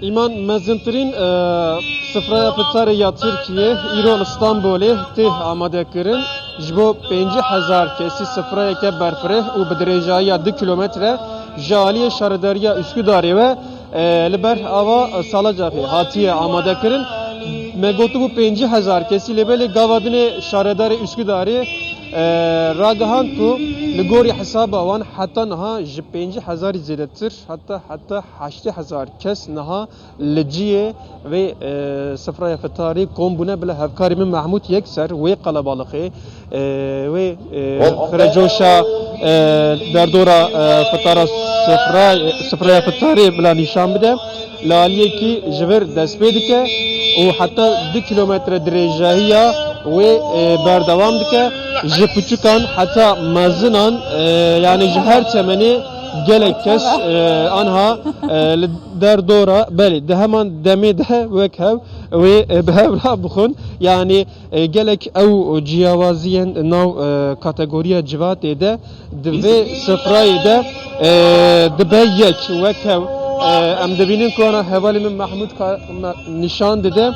İman mezintirin sıfraya pıtarı ya Türkiye, İran İstanbul'e teh amade kirin. Jbo 5000 kesi sıfraya ke berfire u bidirejaya 2 kilometre jaliye şaradariya Üsküdar'ı ve liber ava salacakı hatiye amade kirin. Megotu bu 5000 kesi lebele gavadine şaradari Üsküdar'ı راگهان کو لگوری حساب آوان حتی نها ج 5000 زیادتر حتی 8000 کس نها لجیه و سفرای فتاری کم بونه بله هفکاری من محمود یک سر و قلبالخه و خرجوشا در دورا فتارا سفرای فتاری بله نشان بده لالیه کی جبر دست پیدا که و حتی 2 kilometre درجهیا و بردوام دکه جپوچکان حتی مزنان yani her temeni gelek kes anha der dora beli de hemen demi de vekhev ve behevra bukhun yani gelek ev civaziyen nav kategoriya civat ede ve sıfrayı da de beyek vekhev em debinin kona hevali min Mahmud nişan dedi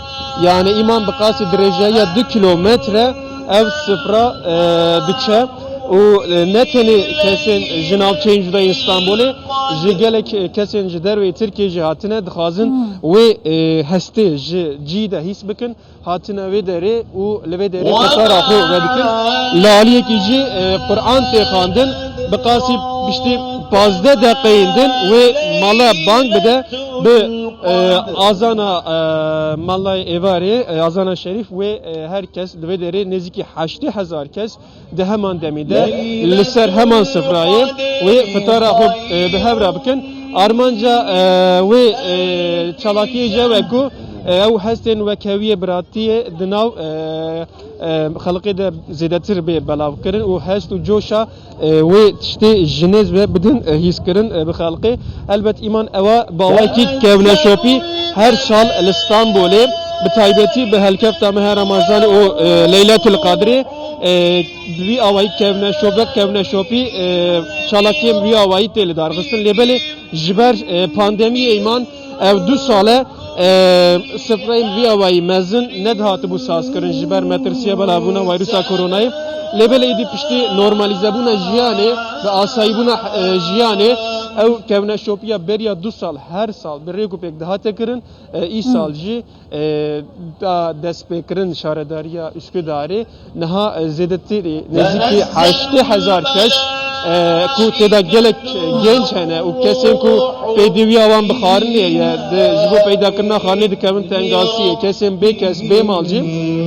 yani iman bıkası dereceye 2 kilometre ev sıfra diçe o neteni kesin jinav change da İstanbul'e jigelek kesin jider ve Türkiye cihatine dixazın ve heste jida his bikin hatine ve deri o leve deri katara xo ve bikin laliye ki ji Kur'an te xandın bıkası bişti 15 dakikayındın ve mala bank bide be azana malay evari azana şerif ve herkes ve deri neziki 8000 kes de hemen demide liser hemen sıfrayı ve fıtara hop behevra bikin Armanca ve çalakiye ceveku او هستن و کویه براتی دناو خلقی ده زیادتر به بلاو کردن و هست و جوشا و تشتی جنز و بدن هیس کردن به خلقی البته ایمان اوا باوی کی کونا شوپی هر سال استانبولی به تایبتی به هلکفت ماه رمضان و لیلت القدر بی آوای کونا شوپی چالاکی بی آوای تل دار خستن لبلی جبر پاندمی ایمان او 2 ساله sıfırayım viyavayı mezun ne dağıtı bu saz kırın jiber metrisiye bela buna virüsa koronayı lebele edip işte normalize buna jiyane ve asayi buna jiyane ev kevne şopiya beriya 2 sal her sal bir regu pek daha tekirın iyi salcı da despekirin şaredariya Üsküdar'ı naha zedeti neziki 8000 kes ku teda gelek genç hene u kesin ku peydevi avan bixarın ya de jibo peyda kırna xarne de kevin tengasi kesin be kes be malcı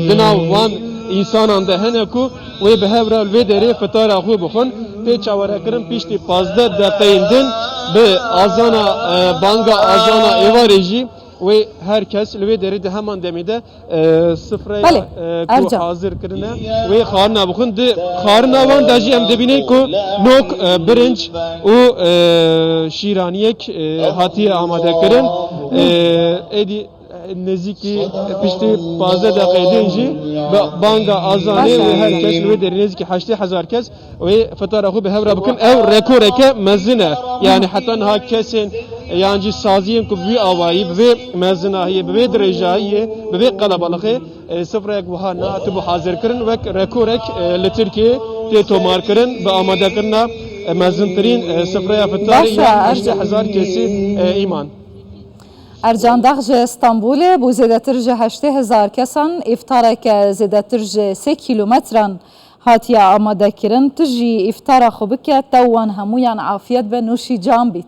dina van insan anda hene ku ve behevra ve deri fetara xu bixun te çavara kırın pişti 15 dakikayındın be azana banga azana evareji ve herkes ve deri de hemen demide sıfraya ku hazır kırına ve xarna bixun de xarna van daji em debine ku nok birinç o şiraniyek hatiye amade kırın edi neziki pişti 15 dakika edince banga azane ve herkes ve deri neziki 8000 kes ve fetara be hevra bakın ev rekoreke mezine yani hatta ha kesin yani saziyen ku bir avayı ve mezinahiye ve derecayı ve kalabalığı sıfıraya bu hana bu hazır kırın ve rekorek le Türkiye te tomar kırın ve amade kırına mezintirin sıfıraya fetara 8000 kesi iman ارجان داخل استانبول بو زیادتر جه 8000 کسان افتارک زیادتر جه 3 کیلومتران هاتیا آماده کرن تجی افتارا خوبکه توان همویان عافیت به نوشی جان بیت